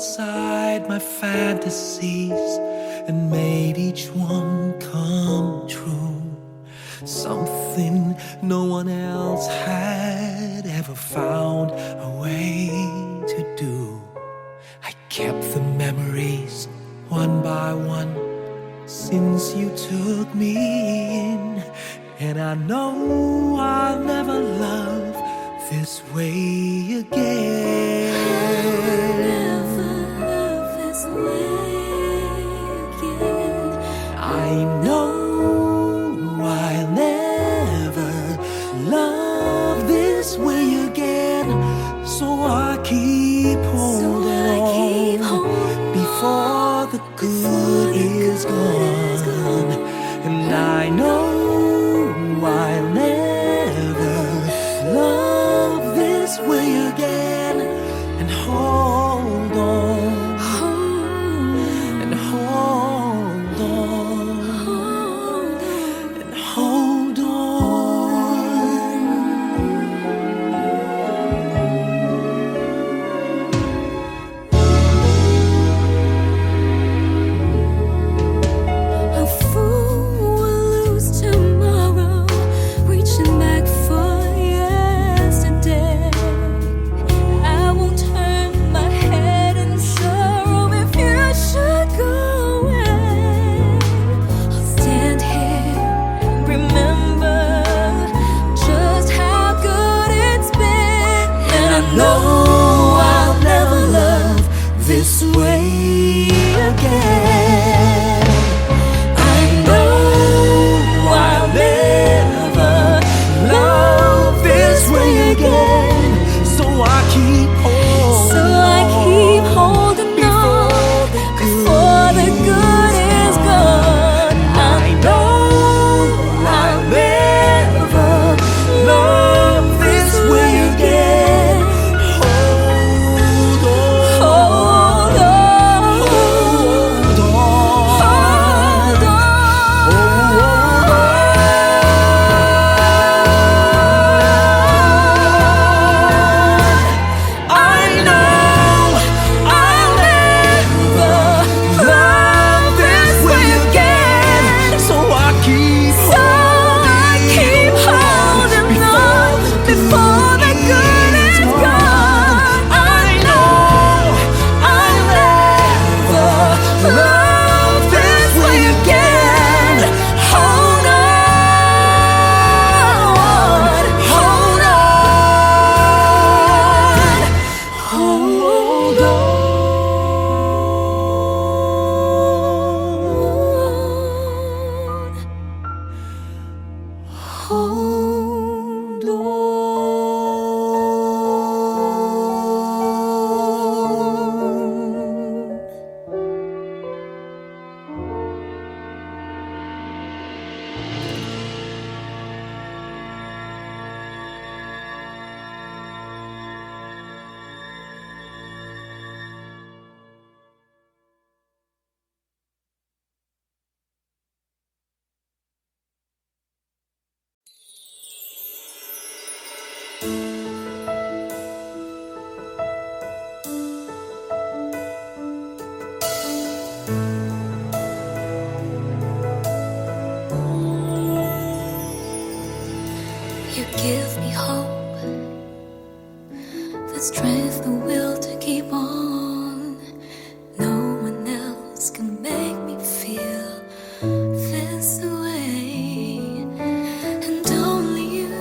inside my fantasies and made each one come true. Something no one else had ever found a way to do. I kept the memories one by one since you took me in, and I know I'll never love this way again. I'll never love this way again. I know I'll never love this way again. So I keep holding on before the good is gone. And I know I'll never love this way again. And hold on, and hold on, and hold on. A fool will lose tomorrow, reaching back for yesterday. I won't turn my head in sorrow if you should go away. I'll stand here and remember just how good it's been. And I know I'll never love This way again. I know I'll never love this way again. So I keep holding. So I keep holding on before the good is gone. I know I'll never love this way again. Hold on, Hold on, hold on, hold I know I'll never love this way again. So I keep holding on before the good is gone. I know I'll never love this way again. Hold on, hold on, hold on, hold on. You give me hope, the strength, the will to keep on. No one else can make me feel this way, and only you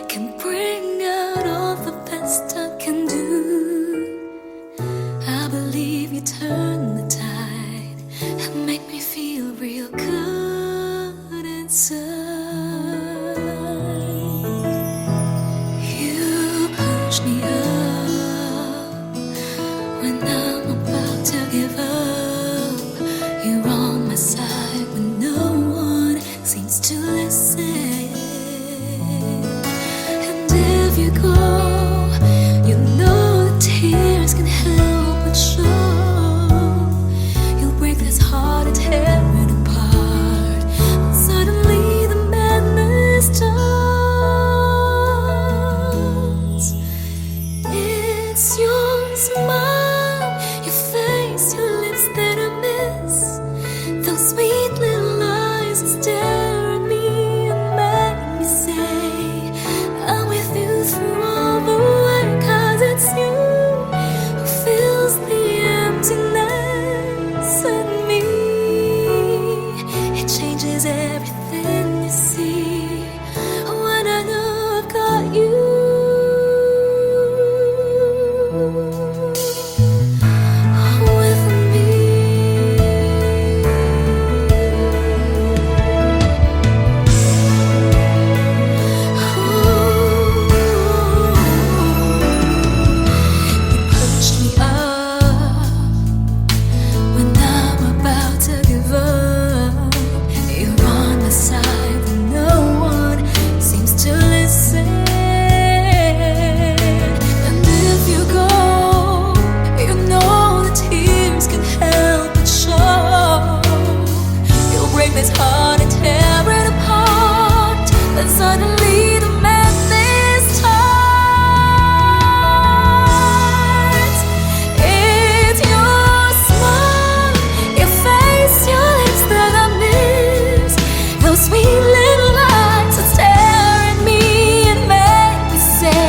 can bring out all the best I can do. I believe you turn the tide and make me feel real good inside. You push me up when I'm about to give up. You're on my side when no one seems to listen. And if you go, you know the tears can help but show. You'll break this heart and tear it apart. Suddenly the madness starts. It's your smile changes everything you see. When I know I've got you with me. You pushed me up when I'm about to give up. You're on my side when no one seems to listen. And if you go, you know the tears can help but show. You'll break this heart and tear it apart. Then suddenly the madness starts. It's your smile, your face, your lips that I miss. Those sweet little lights that stare at me and make me say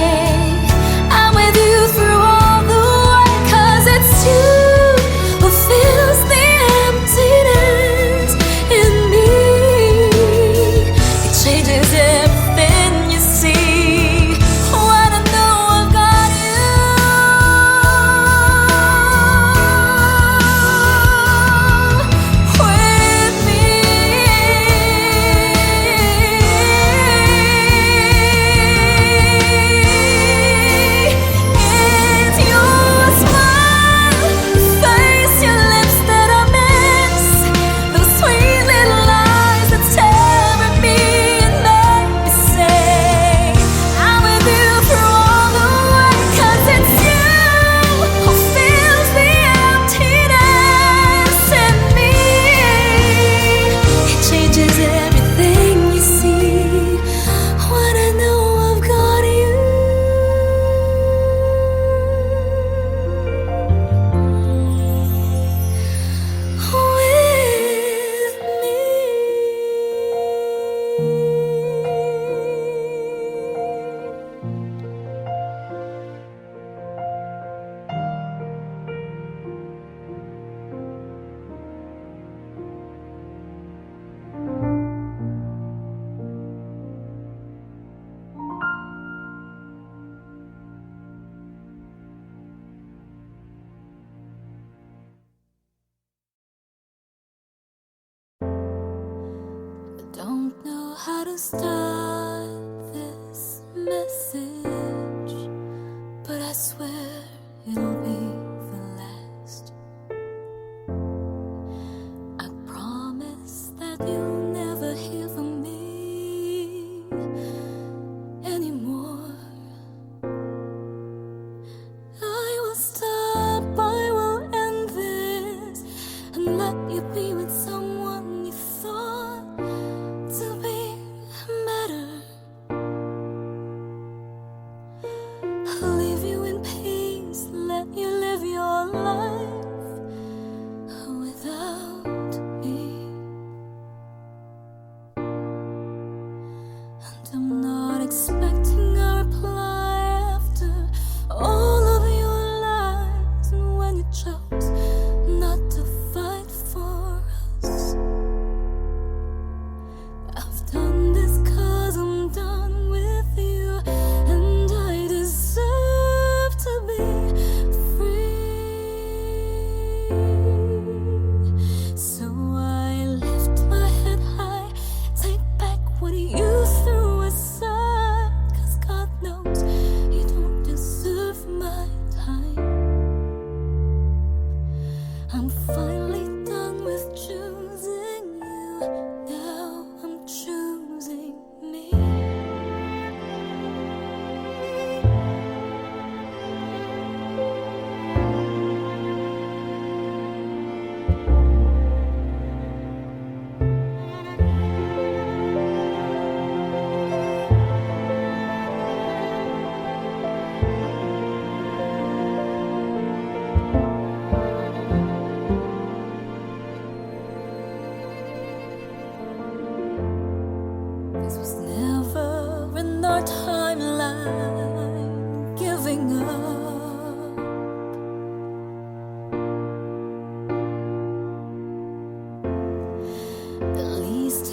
I'm with you through all the way. 'Cause it's you who fills the emptiness in me. It changes everything you see. When I know I've got you with me. It's your smile, your face, your lips that I miss. Those sweet little lies that stare at me and make me say I'm with you through all the way. 'Cause it's you who fills the emptiness in me. It changes everything you see. When I know I've got you with me. I don't know how to start this message, but I swear it'll be the last. I promise that you'll never hear from me anymore. I will stop, I will end this and let you be with someone you thought to be better. I'll leave you in peace, let you live your life without me. And I'm not expecting a reply after all of your lies and when you chose not to fight for us. I've done this 'cause I'm done with you, and I deserve to be free. So I lift my head high, take back what you threw aside. 'Cause God knows you don't deserve my time. I'm finally done with choosing you. Now I'm choosing me. This was never in our timeline, giving up. The least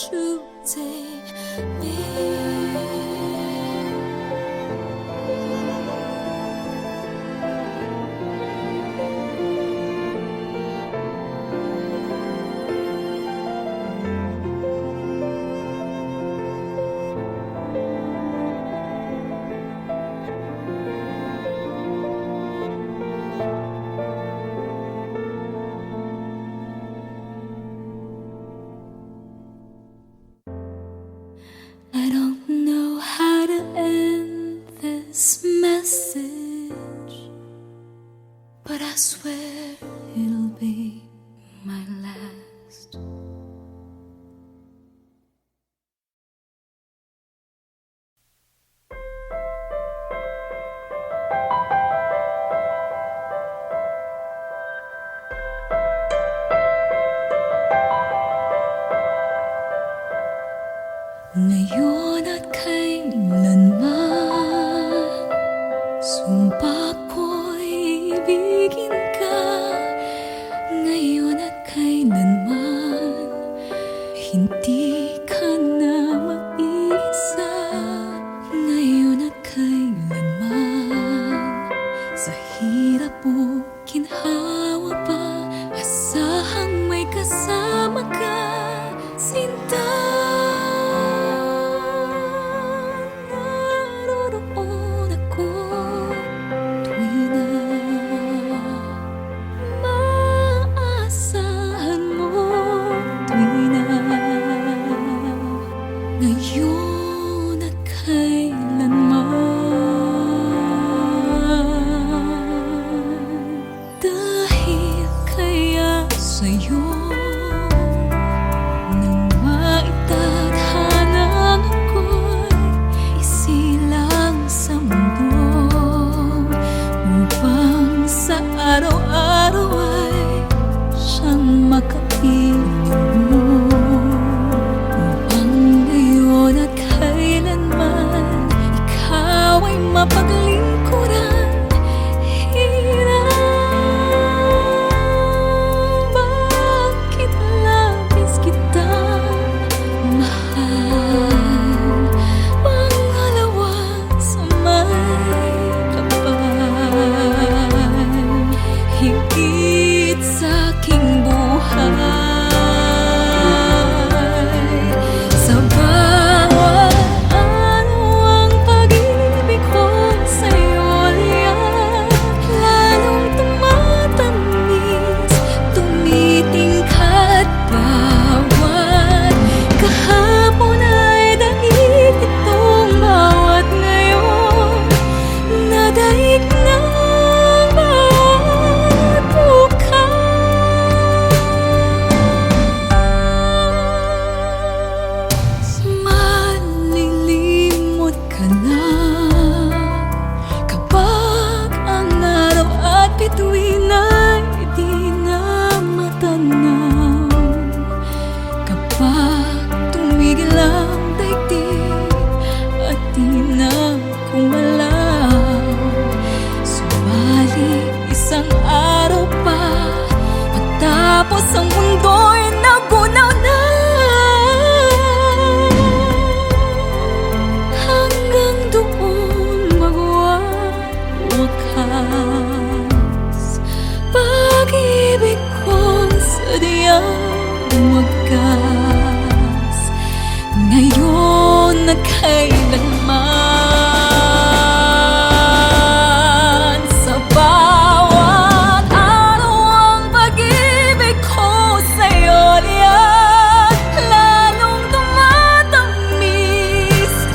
choosing me. I don't know how to end this message, but I swear it'll be my last. Ngayon at kailanman, sumpa ko'y ibigin ka. Ngayon at kailanman, hindi ka na mag-isa. Ngayon at kailanman, sa hirap o ginhawa pa, asahang may kasama ka, sinta. Ngayon at kailanman, dahil kaya sa'yo nang maitadhana ako'y isilang sa mundo, upang sa araw-araw ay siyang makapiling mo. Mapaglingkuran, hirap. Bakit labis kitang mahal? Pangalawa sa may kapal, higit sa aking buhay. Sa bawat bituin ay di na matanaw. Kapag tumigil ang daigdig at di na kumalaw, sumali isang araw pa, matapos ang mundo'y nagunaw na. Hanggang doon magwawakas pag-ibig kong sadyang wagas. Ngayon na kailanman, sa bawat araw ang pag-ibig ko sa'yo liyan, lalong tumatamis,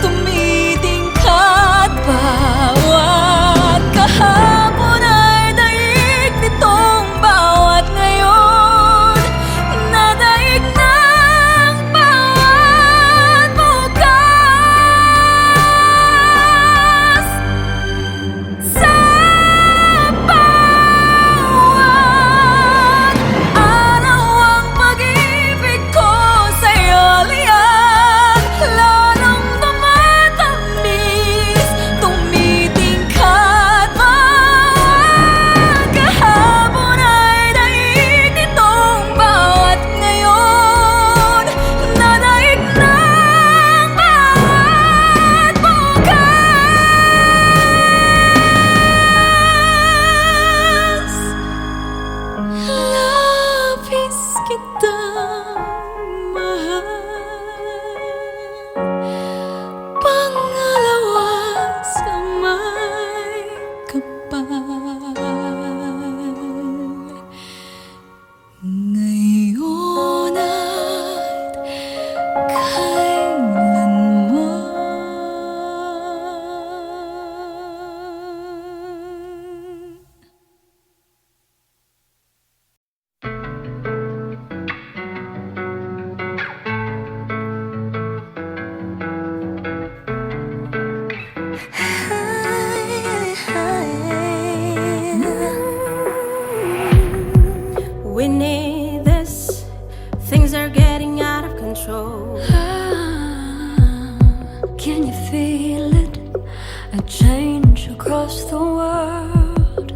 tumitingkat bawat kahapon ay daig nitong bawat ngayon, nadaig ng bawat bukas. control. Can you feel it? A change across the world.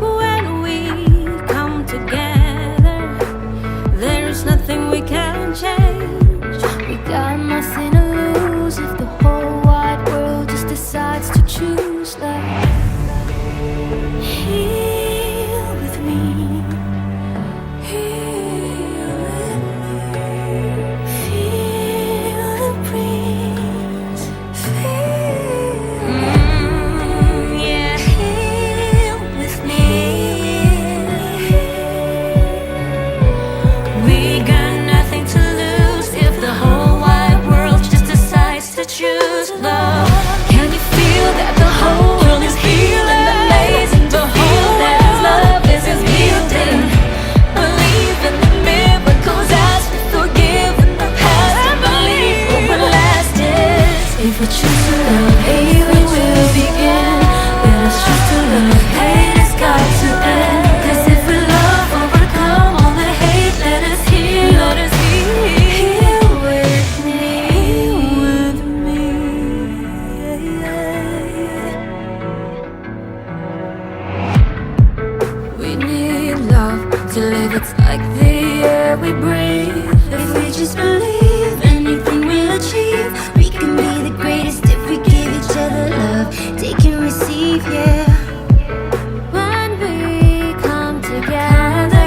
When we come together, there is nothing we can change. We got nothing to lose if the whole wide world just decides to choose love. Here with me, here with me. Feel the breeze, feel Yeah, here with me. we got nothing to lose if the whole wide world just decides to choose love. Can you feel that the whole world is healing? Amazing to feel that His love is His building. Believe in the miracles as we forgive in the past and believe what will last is. If we choose to love, here we will begin. Let us choose to love, hate has got to end. 'Cause if we love, overcome all the hate. Let us heal, let us heal with me, with me. We need love to live. It's like the air we breathe. If we just believe, anything we'll achieve. We can be the greatest if we give each other love. Take and receive, yeah. When we come together,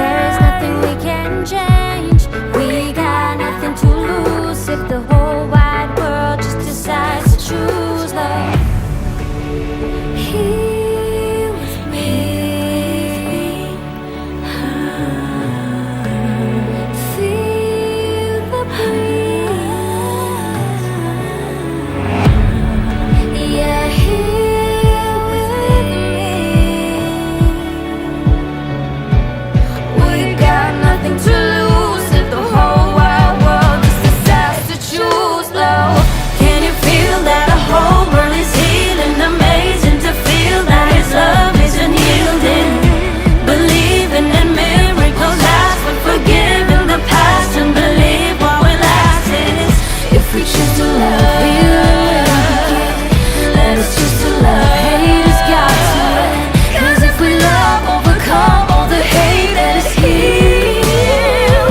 there is nothing we can change. We got nothing to lose if the whole wide world just decides to choose love. Here with me, feel the breeze. Yeah, here with me. We got nothing to lose if the whole wide world just decides to choose love. Can you feel that the whole world is healing? Amazing to feel that His love is unyielding. Believing in miracles as we forgive in the past and believe what will last is. If we choose to love, here we begin. Let us choose to love, hate has got to end. 'Cause if we love, overcome all the hate. Let us heal.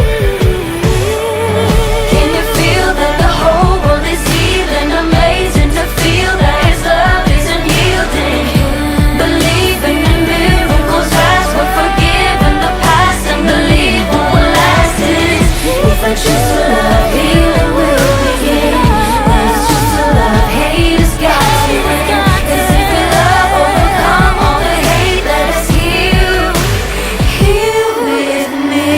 Can you feel that the whole world is healing? Amazing to feel that His love is unyielding. Believing in miracles as we forgive in the past and believe what will last is. If I choose to love, healing will begin. Let us choose to love, hate has got to end. 'Cause if we love, overcome all the hate. Let us heal, heal with me.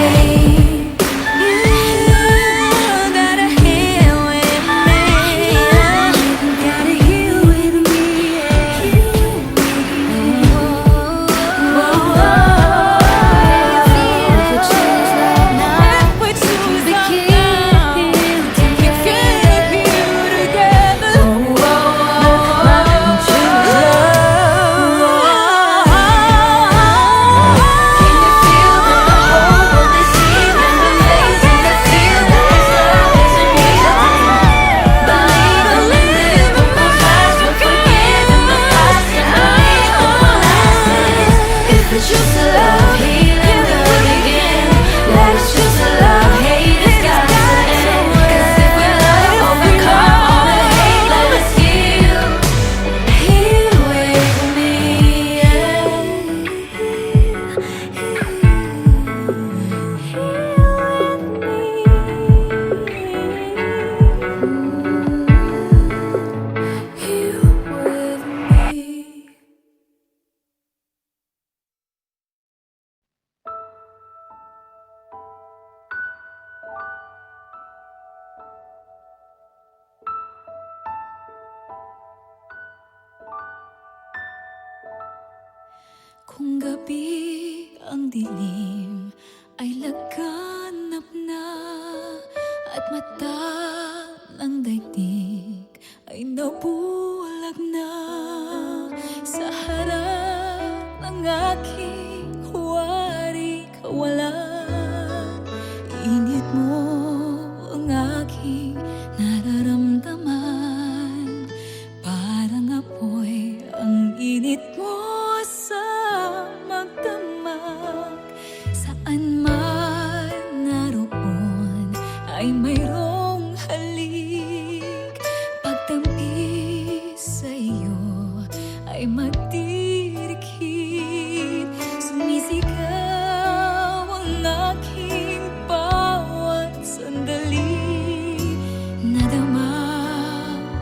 You gotta heal with me. You gotta heal with me. If we choose love now, we can heal together. Choose love. Can you feel that the whole world is healing? Amazing to feel that His love is unyielding. Believe in the miracles as we forgive in the past and believe what will last is. If we choose to love, healing will begin. Let us choose to love, hate has got to end. 'Cause if we love, overcome all the hate. Let us heal, heal with me. Heal with me. Kung gabi ang dilim ay laganap na at mata ng daigdig ay nabulag na sa harap ng aking huwari kawalan. ay mayroong halik. Pagtampi sa'yo ay magdidikit. Sumisigaw ang aking bawat sandali. Nadama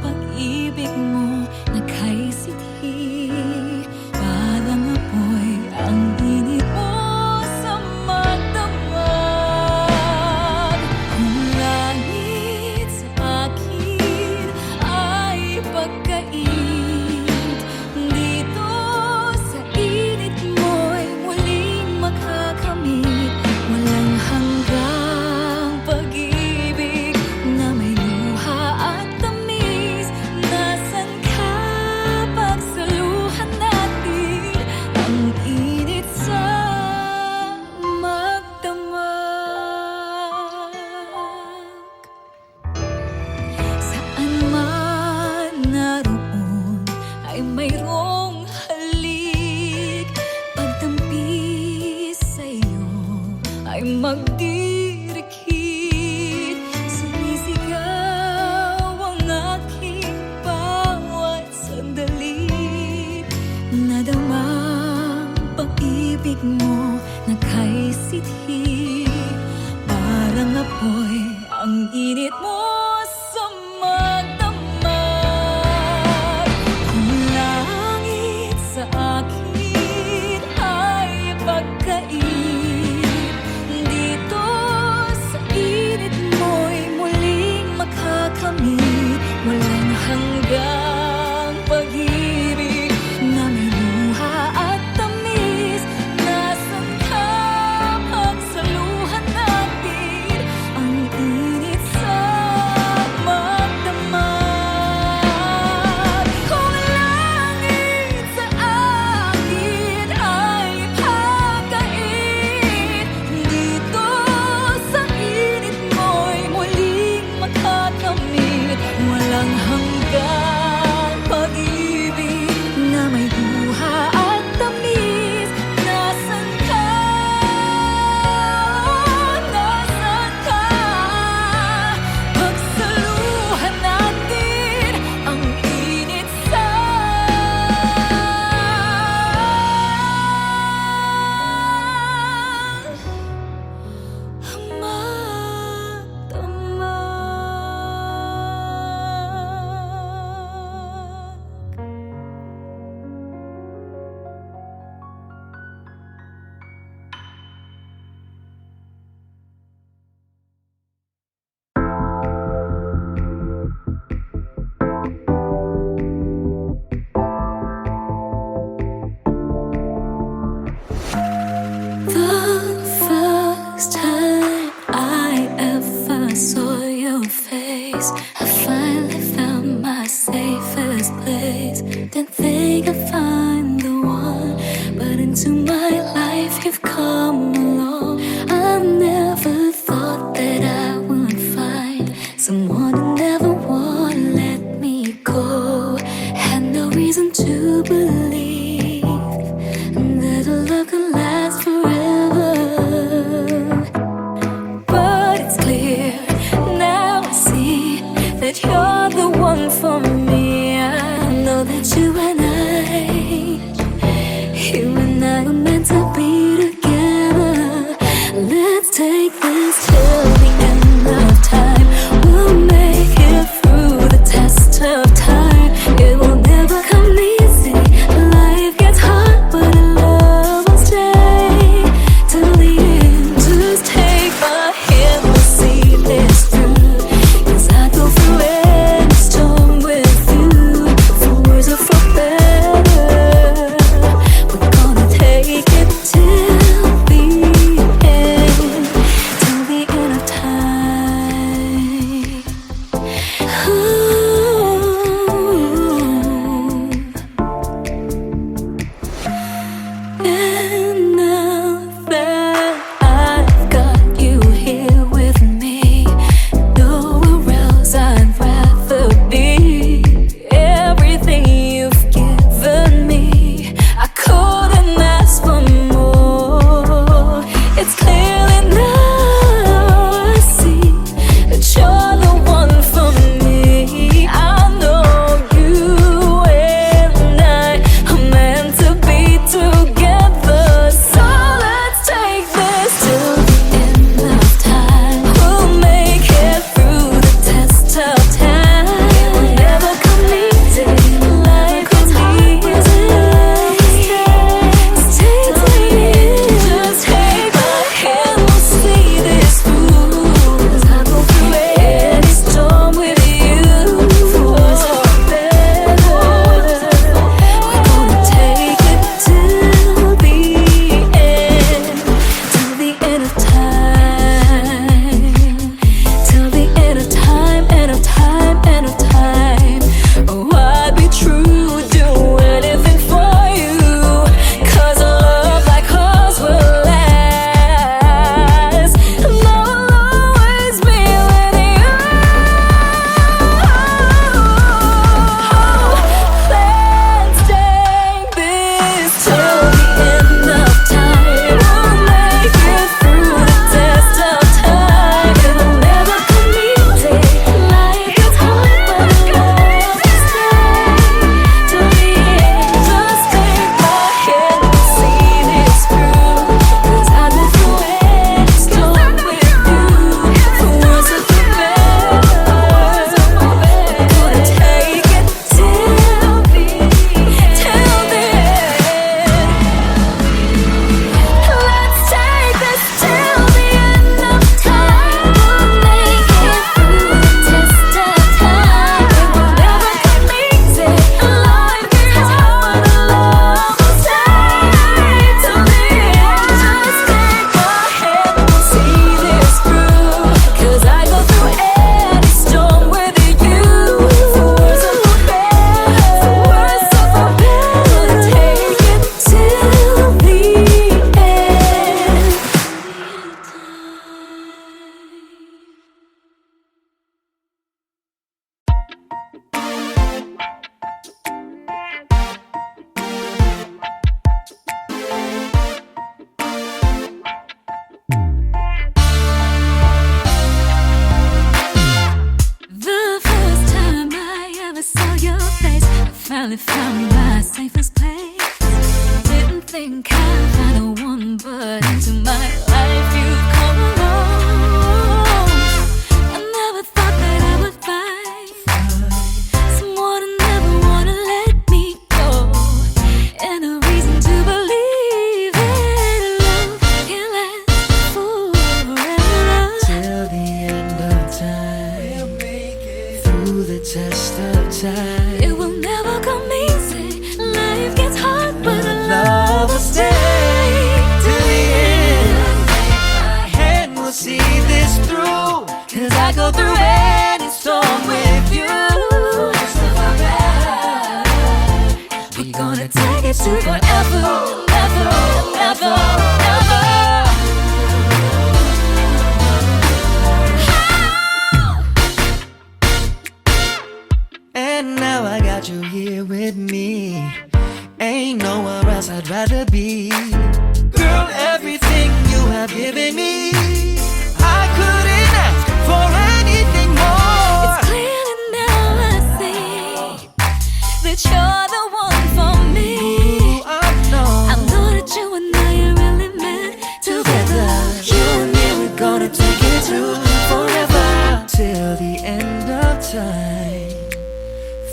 pag-ibig mo na kay sithi. Parang apoy ang init mo sa magdamag. Kung langit sa akin ay pagkait, dito sa init mo'y muling makakamit. Walang hanggang pag-ibig na may luha at tamis. Nasaan ka pagsaluhan natin ang init sa magdamag? Saan man naroon ay mayroong halik. Pagtampi sa'yo ay magdidikit. Sumisigaw ang aking bawat sandali. Nadama pag-ibig mo na kay sithi. Parang apoy ang init mo sa magdamag. Kung langit sa akin ay pagkait, dito sa init mo'y muling makakamit. Walang hanggang pag-ibig na may luha at tamis. Nasaan ka pagsaluhan natin ang init sa magdamag? Kung langit sa akin ay pagkait, dito sa init mo'y muling makakamit. Walang hanggang pag-ibig na may luha at tamis. Nasaan ka? Nasaan ka? Pagsaluhan natin ang init sa magdamag. The first time I ever saw your face, I finally found my safest place. Didn't think I'd find the one, but into my life you've come along. I never thought that I would find someone who never would let me go. Had no reason to believe that a love could last forever. But it's clear now, I see that you're the one for me. I know that you and I were meant to be together. Let's take this till the end of time. We'll make it through the test of time. It will never come easy. Life gets hard, but love will stay till the end. Just take my hand, we'll see this through. 'Cause I go through any storm with you. For worse or for better, we're gonna take it till the end of time. finally found my safest place. Didn't think I'd find a one, but into my life you've come along. I never thought that I would find someone who never wanna let me go, and a reason to believe in love can last forever. Till the end of time, through the test of time. It will never come easy. Life gets hard, but our love Love will stay to the end, and we'll see this through. 'Cause I go through any storm with you. we're gonna take it to forever, never, never, never. And now I got you here with me. Ain't nowhere else I'd rather be. Girl, everything you have given me, I couldn't ask for anything more. It's clear that now I see that you're the one for me. Ooh, I know that you and I are really meant together. you and me, we're gonna take it to forever. Till the end of time,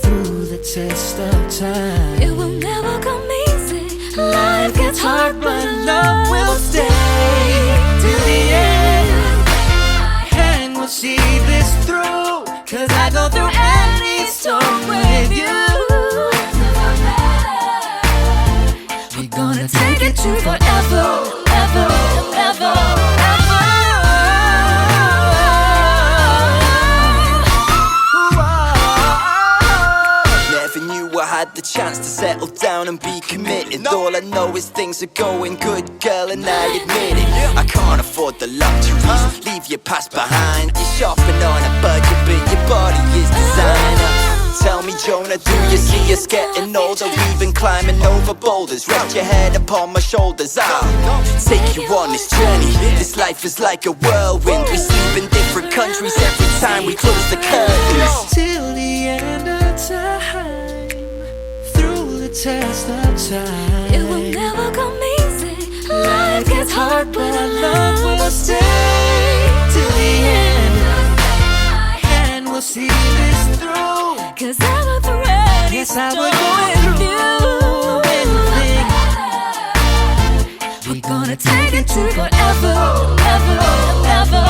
through the test of time. It will never come easy. Life gets hard, but love will stay to the end, and we'll see this through. 'Cause I go through any storm with you. we're gonna take it to forever, never, never, never. Never knew I had the chance to settle down and be committed. All I know is things are going good, girl, and I admit it. I can't afford the luxuries, leave your past behind. You're shopping on a budget, but your body is designer. Tell me, Jonah, do you see us getting older? Even climbing over boulders, rest your head upon my shoulders. I'll take you on this journey. This life is like a whirlwind. We sleep in different countries every time we close the curtains. Till the end of time, through the test of time. It will never come easy. Life gets hard, but our love will stay till the end, and we'll see this through. 'Cause I go through any Yes, I storm would go with through you. anything. We're gonna take it to forever, never, never,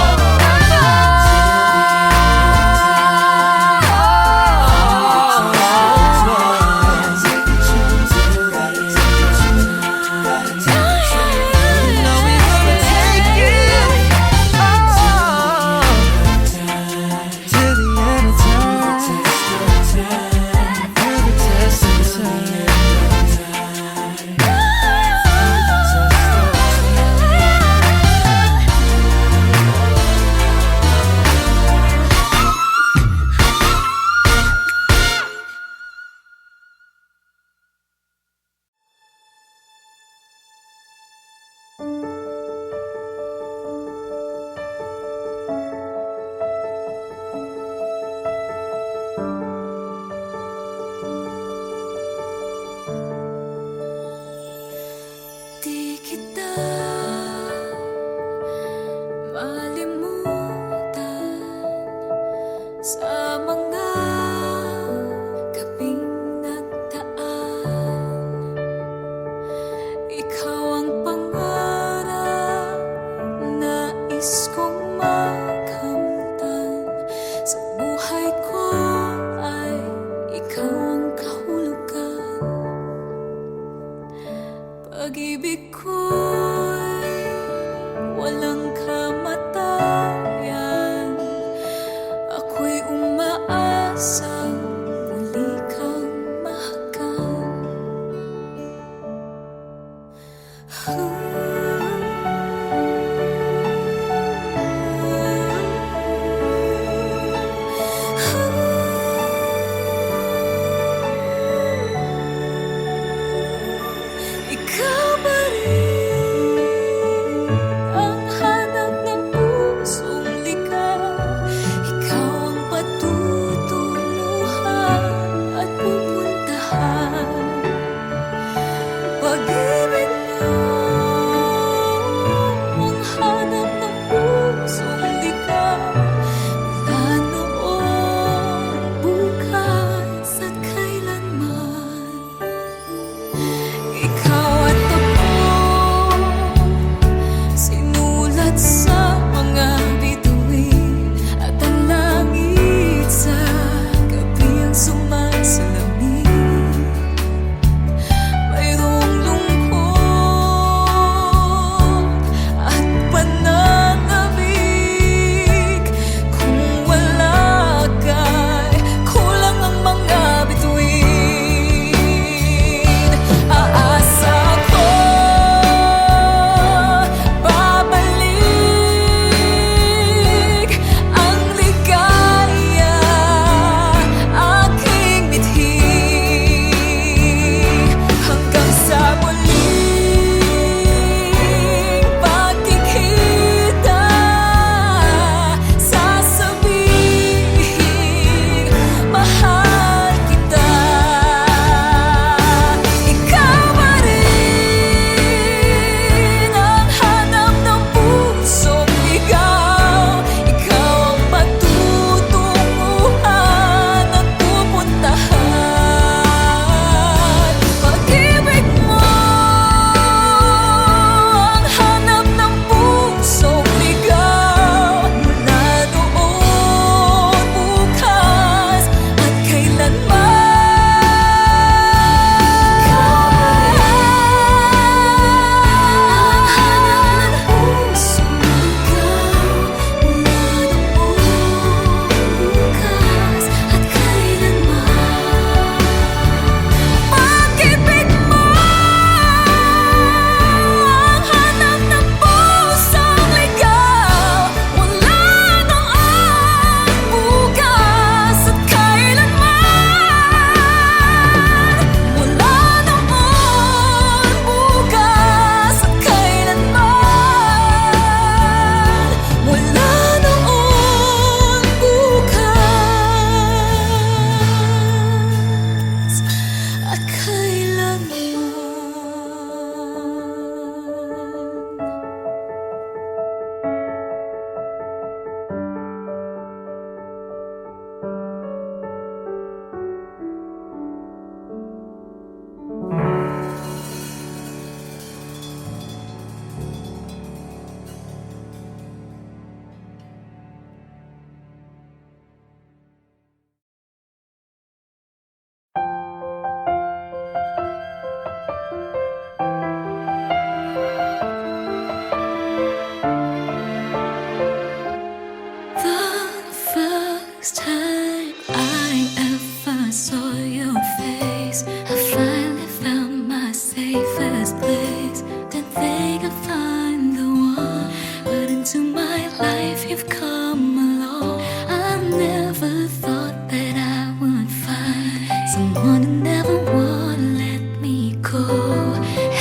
life you've come along. I never thought that I would find someone who never would let me go.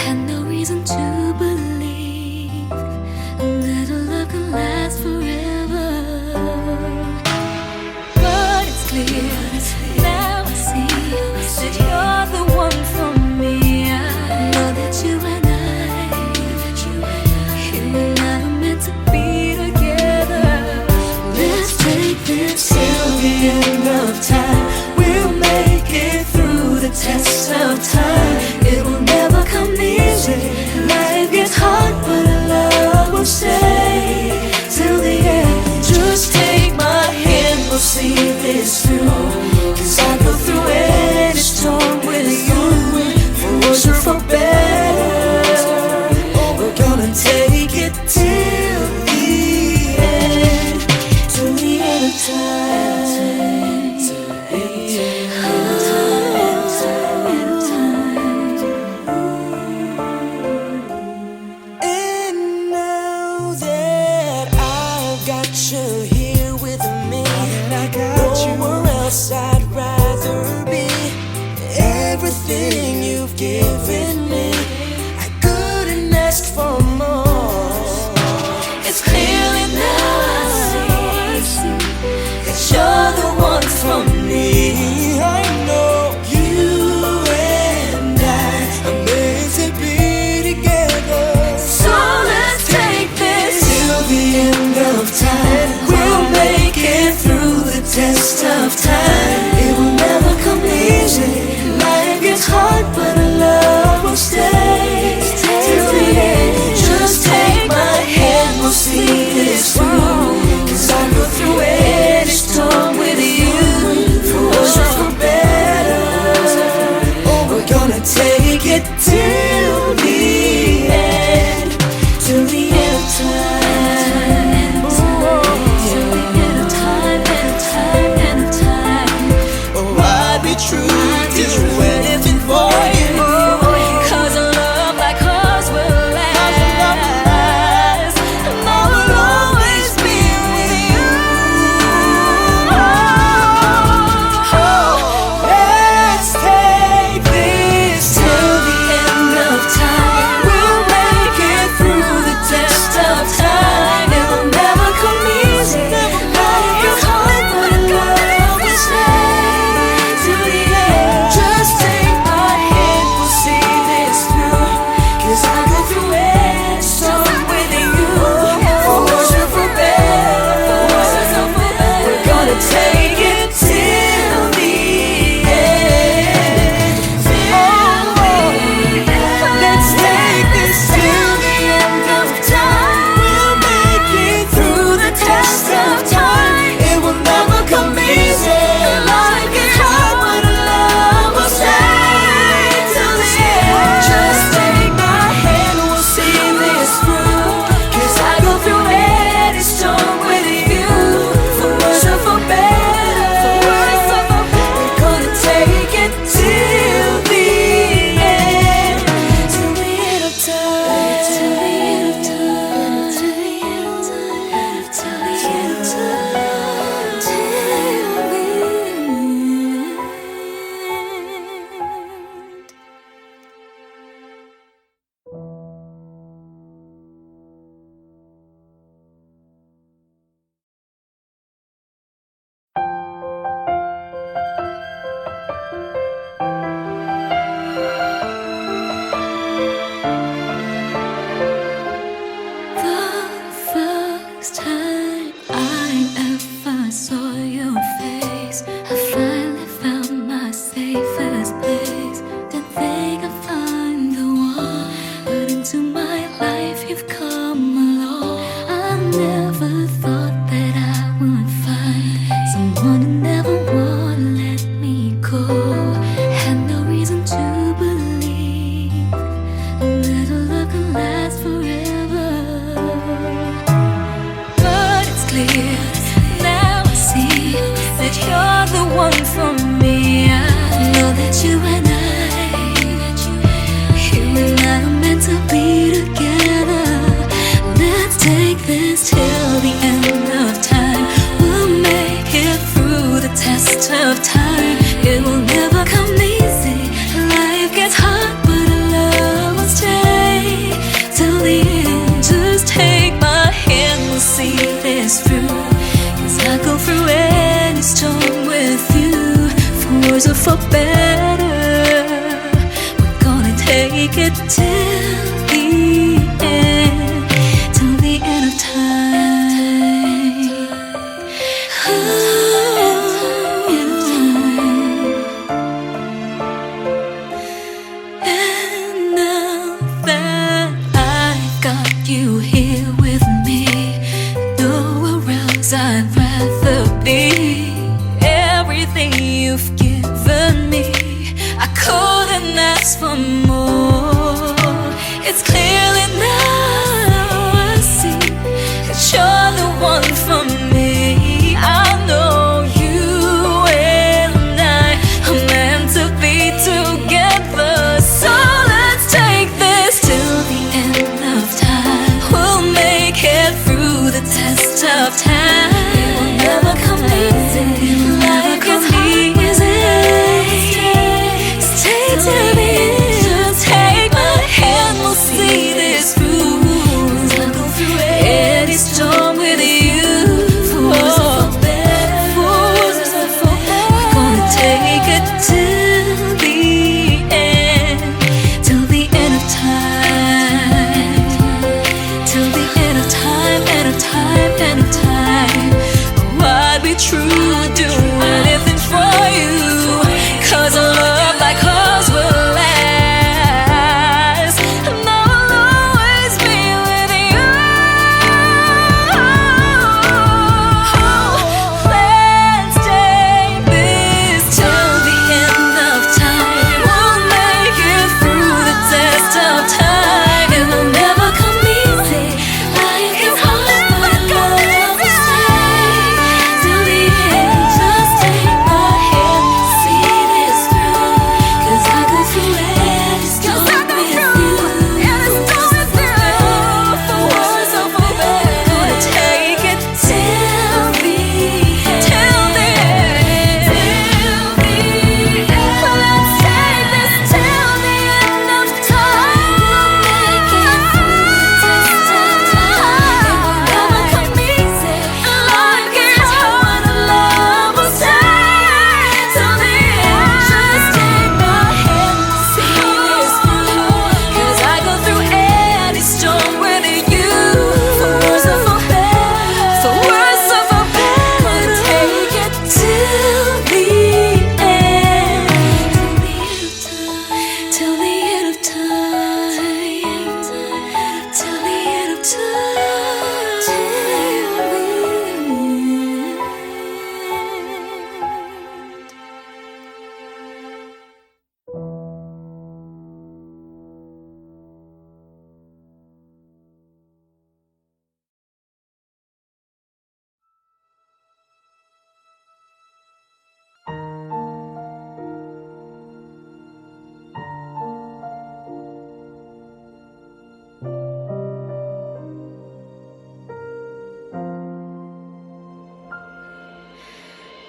Had no reason to believe that a love could last forever. But it's clear now I see that you're the one for me. I know that you and I are meant to be together. Let's take this till the end of time. We'll make it through the test of time. It will never come easy. Life gets hard, but our love will stay till the end. Just take my hand, we'll see this through. 'Cause I go through any storm with you. For worse or for better, we're gonna take it till the end. Till the end of time. And now that I've got you here with me, nowhere else I'd rather be. Everything you've given me, I couldn't ask for more. It's clearly now I see that you're the one for me. I know you and I are meant to be together. So let's take this Till the end of time, we'll make it through the test of time. It will never come easy. Life gets hard, but our love will stay till the end. Just take my hand, we'll see this through. 'Cause I go through any storm with you. For worse or for better, we're gonna take it till the end. Till the end of time. till the end of time, end of time, end of time. Oh, I'd be true to anything for you. 'Cause a love like ours will last, and I will always be with you. Let's take this till the end of time. We'll make it through the test of time. It will never come easy. Life gets hard, but our love will stay till the end. Just take my hand, we'll see this through. 'Cause I go through any storm with you. For worse or for better, we're gonna take it till the end. Let's take this till the end of time. We'll make it through the test of time. It will never come easy. Life gets hard, but our love will stay till the end. Just take my hand, we'll see this through. 'Cause I go through any storm with you. For worse or for better, we're gonna take it till the end. Till the end of time. Till the end of time, till the end of time, till the end of time, till the end. The first time I ever saw your face, I finally found my safest place. Didn't think I'd find the one, but into my life you've come along. I never thought that I would find someone who never would let me go. Had no reason to believe that a love could last forever. But it's clear now I see that you're the one for me. I know that you and I are meant to be together. Let's take this till the end. this through. 'Cause I go through any storm with you. For worse or for better, we're gonna take it till the end, till the end of time. And now that I got you here with me, nowhere else I'd rather be. Everything you've given me, I couldn't ask for more. It's clearly now I see that you're the one for me. I know you and I are meant to be together. So let's take this till the end of time. We'll make it through the test of time. It will never come easy. Life is easy. Stay till the end. Take my hand, we'll see this through. 'Cause I go through any storm with you. For worse or for better, we're gonna take it till the end, till the end of time, till the end of time, end of time, end of time. I'd be true, do anything for you. 'Cause a love like ours will last, and I will always be with you. Let's take this till the end of time. We'll make it through the test of time. It will never come easy. Life is hard, but love will stay till the end. Just take my hand, see this through. 'Cause I go through any storm with you. For worse or for better, gonna take it till the end, till the end, till the end. Let's take this till the end of time. We'll make it through the test of time. It will never come easy. Life gets hard and love will stay till the end. Just take my hand, see this through. 'Cause I go through any storm with you. For worse or for better, for worse or for better, gonna take it till the end, till the end of time, till the end of time, till the end.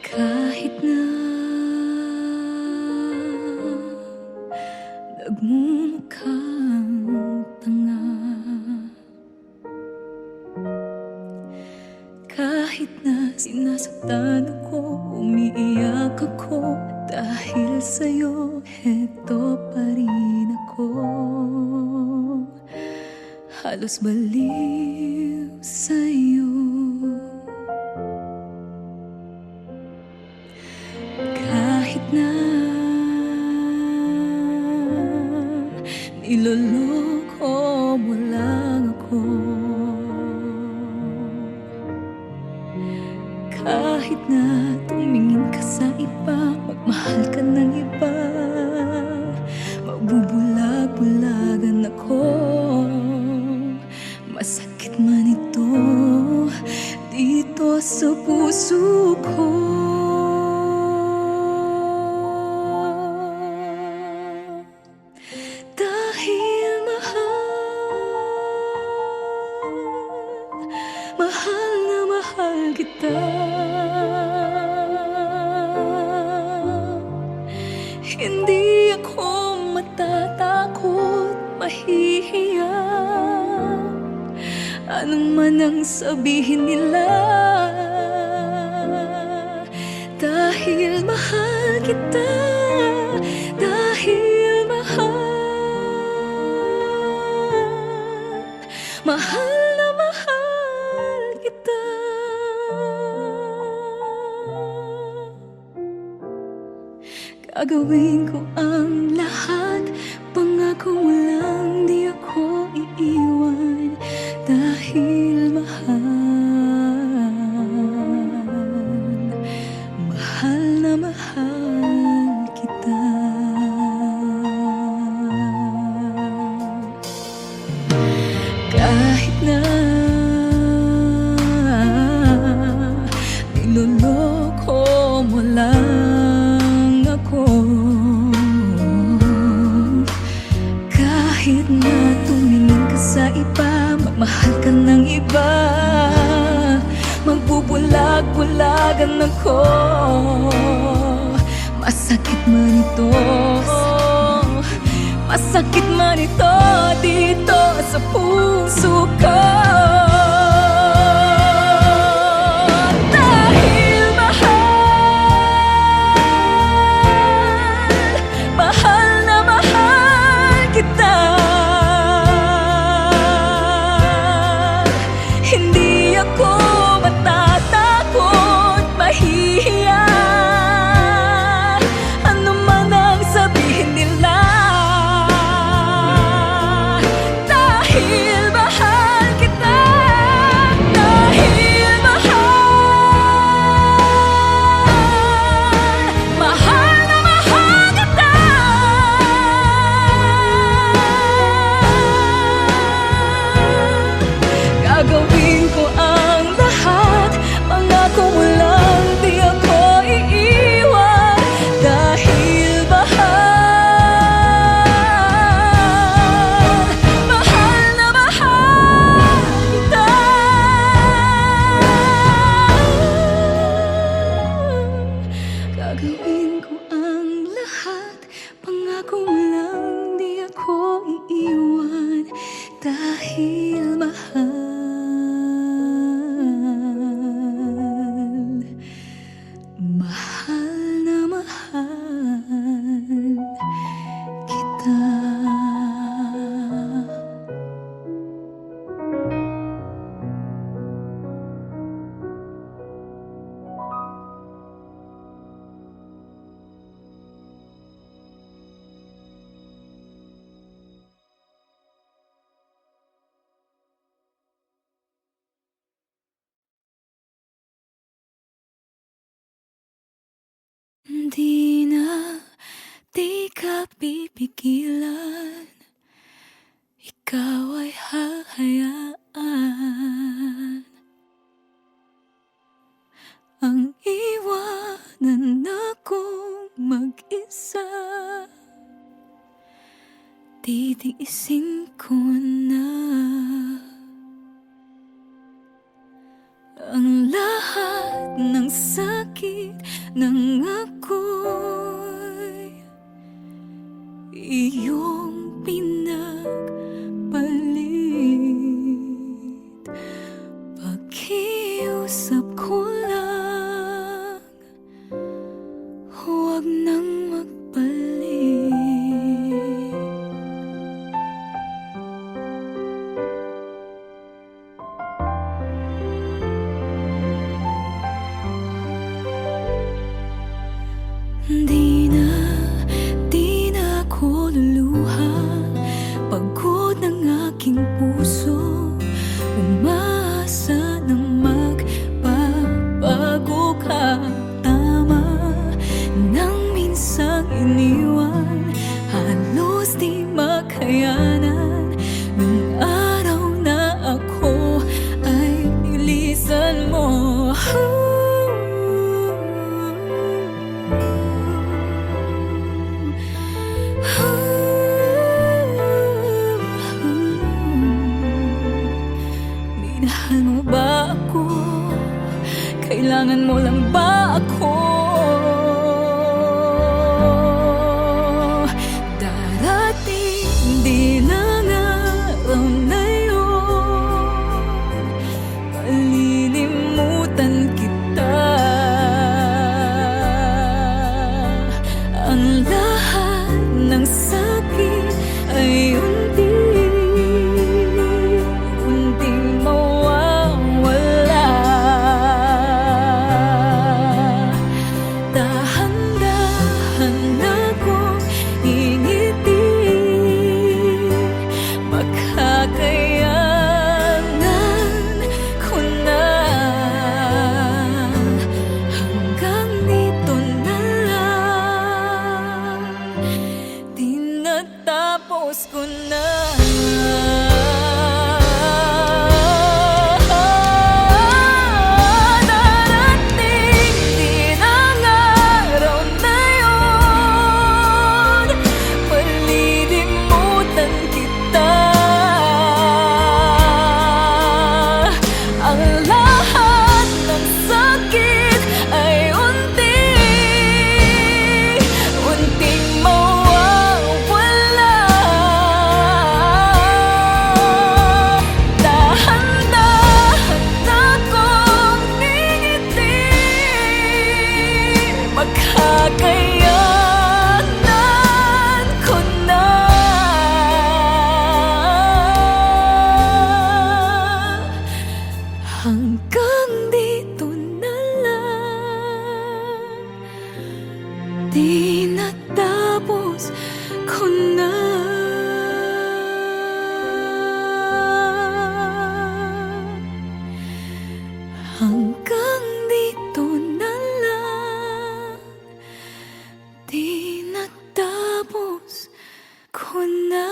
Kahit na nagmumukhang tanga, kahit na sinasaktan ako, umiiyak ako, dahil sa'yo, heto pa rin ako. Halos baliw sa'yo. Kahit na niloloko mo lang ako, kahit na tumingin ka sa iba, magmahal ka ng iba, magbubulag-bulagan ako. Masakit man ito dito sa puso ko. Dahil mahal na mahal kita. Hindi ako matatakot, mahihiya. Anong man ang sabihin nila, dahil mahal kita, dahil mahal na mahal kita. Gagawin ko ang lahat, pangako mo lang di ako iiwan, dahil mahal na mahal kita. Kahit na niloloko mo lang ako, kahit na tumingin ka sa iba, magmahal ka ng iba, magbubulag-bulagan ako. Masakit man ito, masakit man ito dito sa puso ko. Dahil mahal na mahal kita. Hindi ako matatakot, mahihiya, ano man ang sabihin nila. Dahil mahal kita, dahil mahal na mahal kita. Gagawin ko ang lahat, pangako mo lang di ako iiwan, dahil mahal na mahal kita. Gagawin ko ang lahat, pangako mo lang di ako iiwan, dahil mahal na mahal kita. Di ka pipigilan, ikaw ay hahayaan ang iwanan akong mag-isa. Titiisin ko na ang lahat ng sakit ng ako'y iyong pinagpalit. Pakiusap ko lang, huwag nang magbalik. Di na ako luluha, pagod ng aking puso, umaasa na magbabago ka. Tama nang minsang iniwan, halos di makayanan, nung araw na ako ay nilisan mo. Minahal mo ba ako? Kailangan mo lang ba ako? Darating din ang araw na yun, Di natapos ko na. Hanggang dito na lang. Di natapos ko na.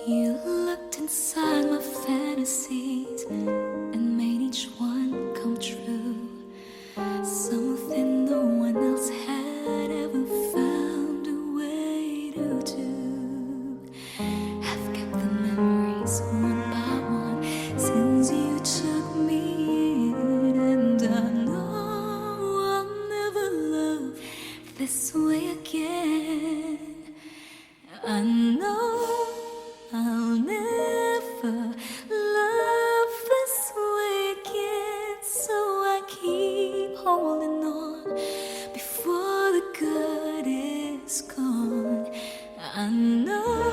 You looked inside my fantasies and made each one come true. Something no one else had ever found a way to do. I've kept the memories one by one since you took me in, and I know I'll never love this way again. I know I'll never love this way again, so I keep holding on before the good is gone. I know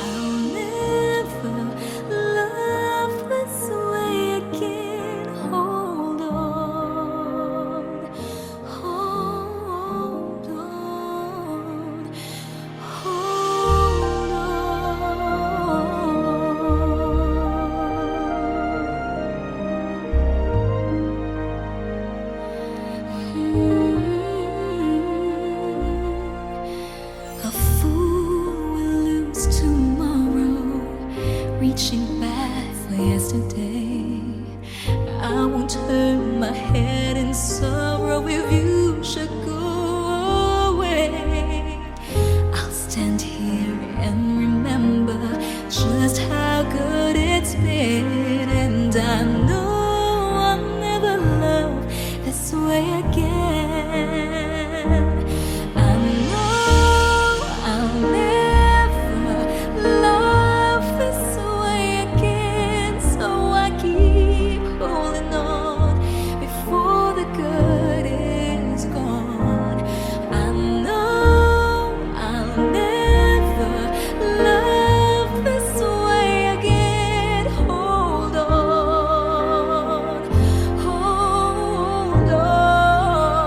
I'll never love this way again. Hold on, hold on, hold A fool will lose tomorrow, reaching back for yesterday. I won't turn my head in sorrow if you should go away. I'll stand here and remember just how good it's been, and I know I'll never love this way again. I know I'll never love this way again, so I keep holding on before the good is gone. I know I'll never love this way again. Hold on, hold on.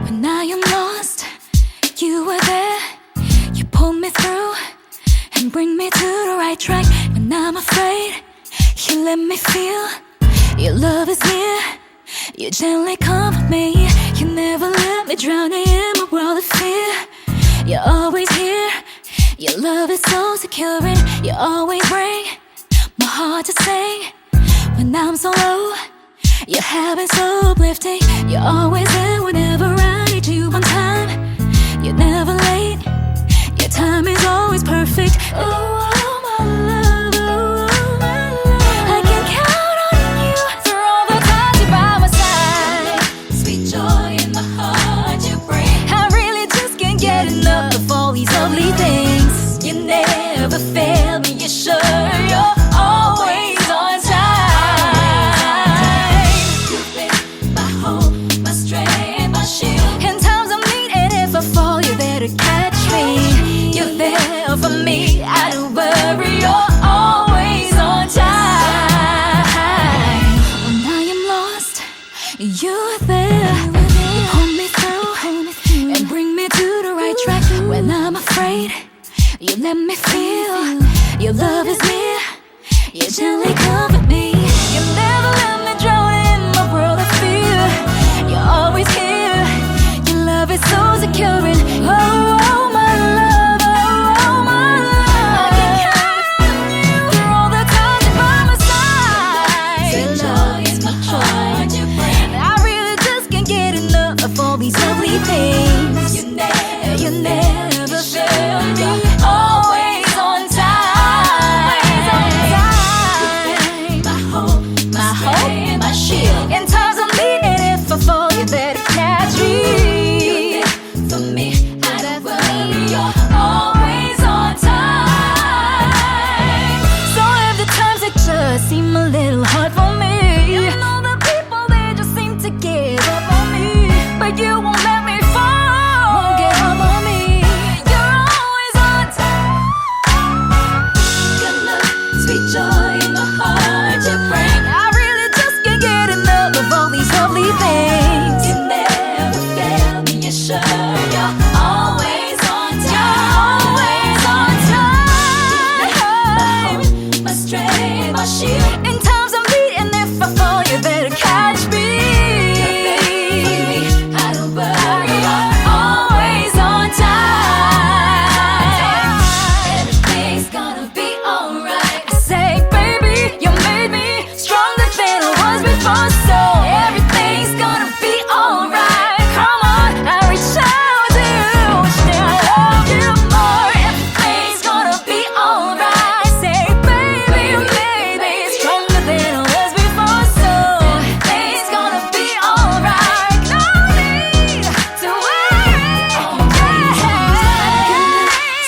When I am lost, you were there. You pulled me through and bring me to the right track. When I'm afraid, you let me feel your love is near. You gently comfort me. You never let me drown in my world of fear. You're always here. Your love is so secure, and you always bring my heart to sing. When I'm so low, your habits so uplifting. You're always there whenever I need you on time. You're never late. Your time is always perfect. Oh, my love, oh, my love. I can count on you through all the times you're by my side. Sweet joy in my heart you bring. I really just can't get enough of all these lovely things. You never fail me, you're sure you're always on time. You've been my hope, my strength, my shield. In times of need, and if I fall, you're there to catch me. You're there for me, I don't worry, you're always on time. When I am lost, you're there. You pull me through and bring me to the right track. When I'm afraid, you let me feel your love is near. You gently comfort me. You never let me drown in my world of fear. You're always here. Your love is so secure, and oh, my love, oh, my love. I can count on you through all the times you're by my side. Sweet joy is my heart you bring. I really just can't get enough of all these lovely things. You never fail me. Always on time. My hope, my shield. In times of need, and if I fall, you're there to catch me. For me, I don't worry, you're always on time. So if the times that just seem a little hard for me, you know the people, they just seem to give up on me, but you won't let me fall. Won't give up on me. You're always on time. Good love, sweet joy in my heart you bring. I really just can't get enough of all these lovely things. You never fail me, you're sure you're always on time. You're always on time. My hope, my strength, my shield. In times of need, and if I fall, you're there to catch me. You're there for me, I don't worry, you're always on time. Everything's gonna be alright. I say, baby, you made me stronger than I was before, so everything's gonna be alright. Come on, I reach out to you, say I love you more. Everything's gonna be alright. Say, baby, you made me stronger than I was before, so everything's gonna be alright. No need to worry.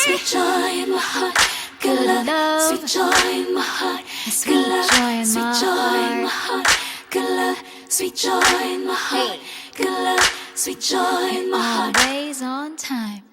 Sweet joy in my heart, good love. Sweet joy in my heart, good love. Sweet joy in my heart, good love. Sweet joy in my heart, good love. Sweet joy in my heart. Always on time.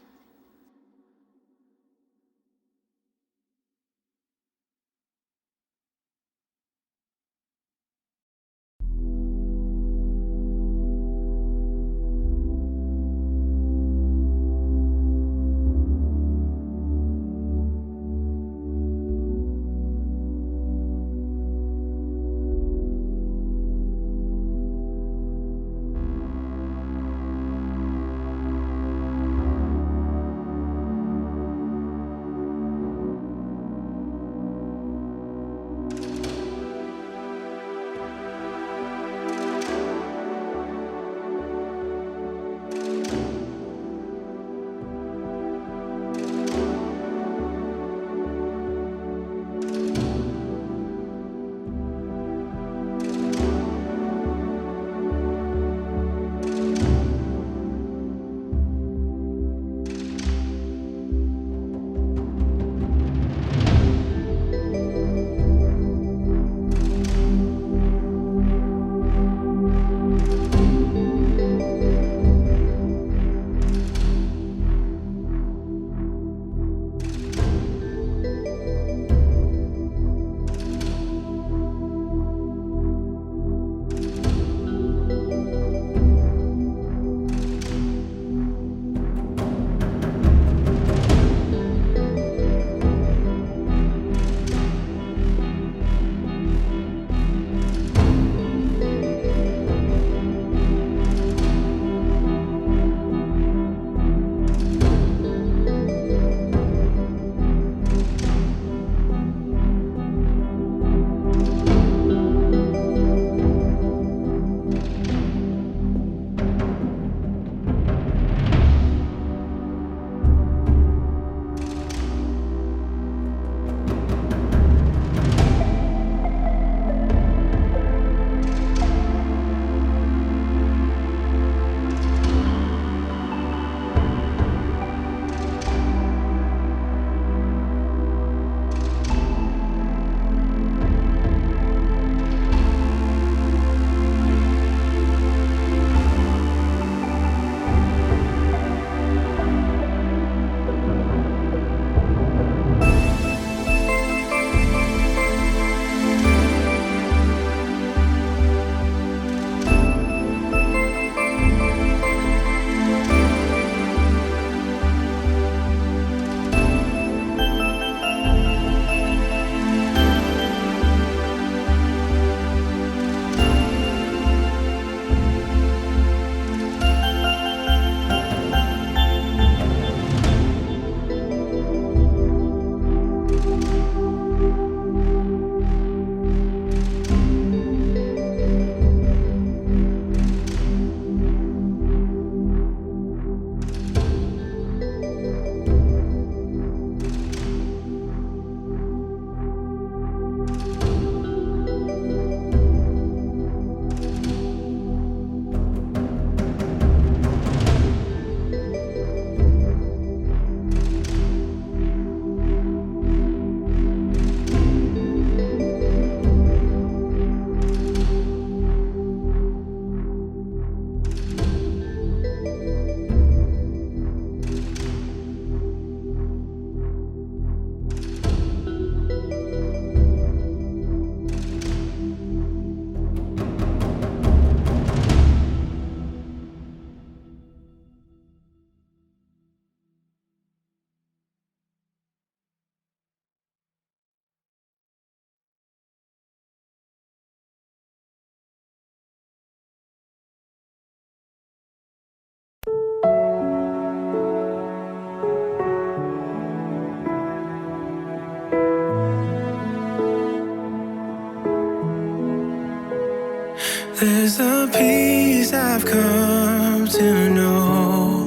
come to know.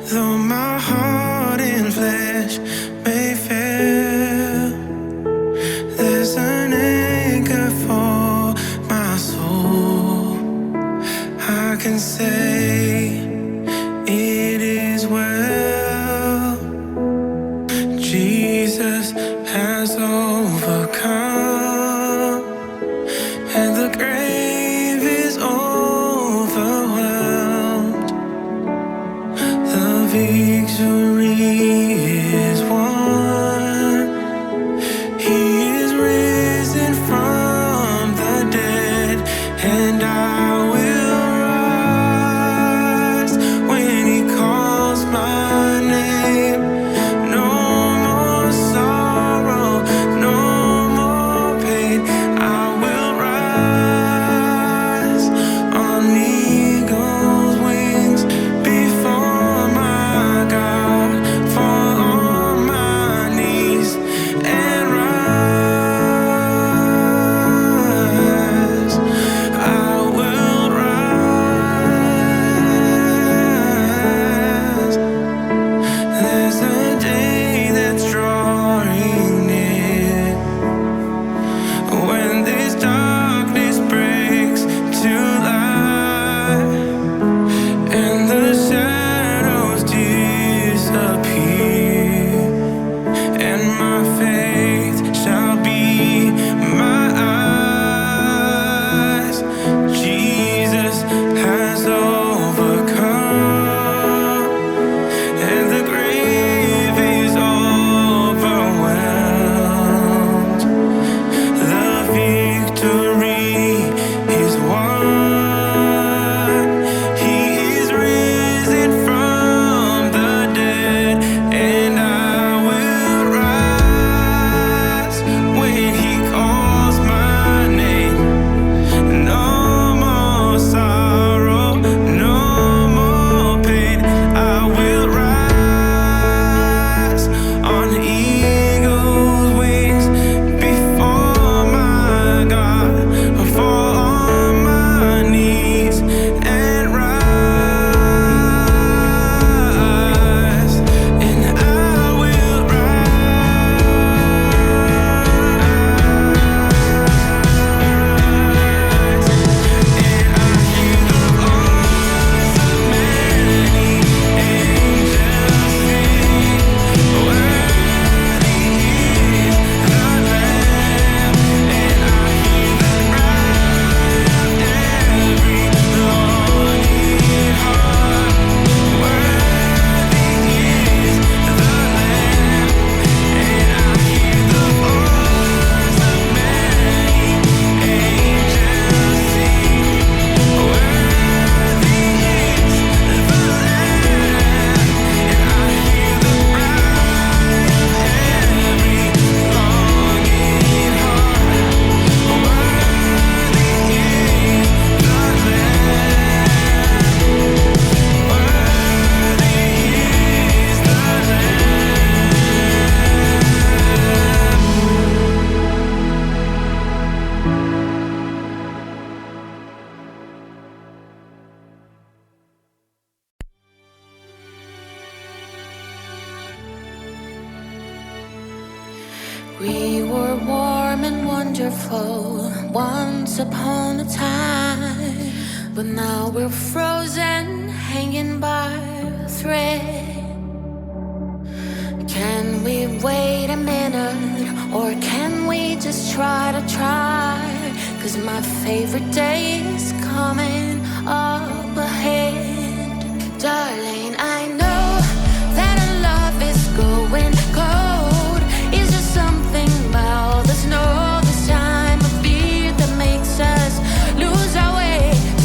Though my heart and flesh may fail, there's an anchor for my soul. I can say it is well. Jesus has overcome, and the grave is overwhelmed. The victory is won. He is risen from the dead, and I will rise when he calls my name. No more sorrow, no more pain. I will rise on eagle's wings before my God, fall on my knees and rise. I will rise. There's a day that's drawing near, when this darkness breaks to light, and the shadows disappear, and my faith shall be my eyes. Jesus has overcome, and the grave is overwhelmed. The victory is won. He is risen from the dead, and I will rise when he calls my name. No more sorrow, no more pain. I will rise on eagle's wings before my God, fall on my knees and rise, and I will rise. And I hear the voice of many angels sing, worthy is the Lamb. And I hear the cry of every longing heart, worthy is the Lamb. And I hear the voice of many angels sing, worthy is the Lamb. And I hear the cry of every longing heart, worthy is the Lamb. Worthy is the We were warm and wonderful once upon a time, but now we're frozen, hanging by a thread. Can we wait a minute, or can we just try to try? 'Cause my favorite day is coming up ahead. Darling, I know that our love is going cold. Is there something about the snow this time of year that makes us lose our way?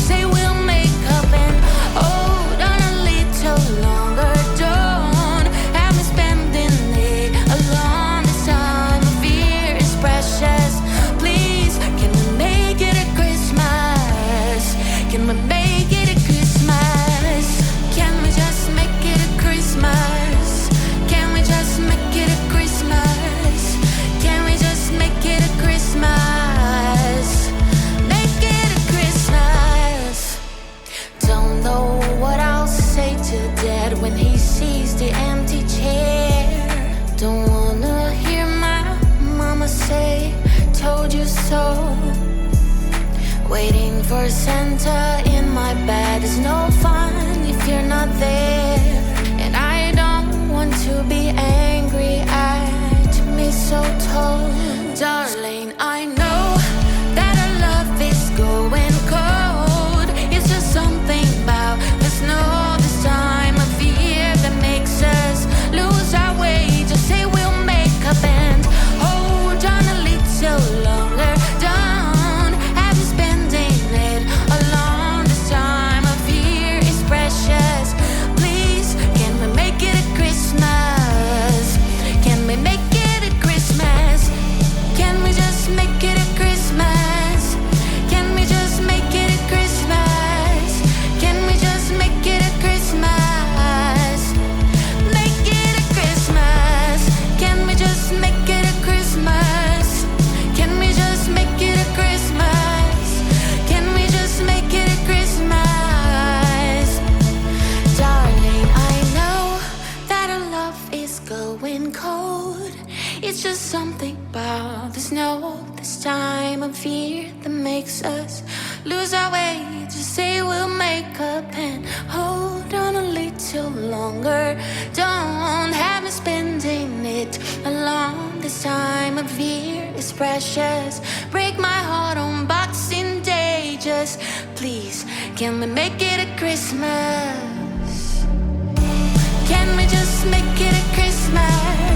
Say we'll make up and hold on a little longer. Don't have me spending it alone. This time of year is precious. Please, can we make it a Christmas? Can we make it a Christmas? when he sees the empty chair. Don't wanna hear my mama say, told you so. Waiting for Santa in my bed is no fun if you're not there. And I don't want to be angry at mistletoe. Darling, I know that our love is going cold. It's just something about the snow this time of year that makes us lose our way. Just say we'll make up and hold on a little longer. Don't have you spending it alone. This time of year is precious. Please, can we make it a Christmas? Can we make it a Christmas? Can we just make it a Christmas? Can we just make it a Christmas? Can we just make it a Christmas? Make it a Christmas. Can we just make it a Christmas? Can we just make it a Christmas? Can we just make it a Christmas? Darling, I know that our love is going cold. It's just something about the snow this time of year that makes us lose our way. Just say we'll make up and hold on a little longer. Don't have me spending it alone. This time of year is precious. Break my heart on Boxing Day. Just please, can we make it a Christmas? Can we just make it a Christmas?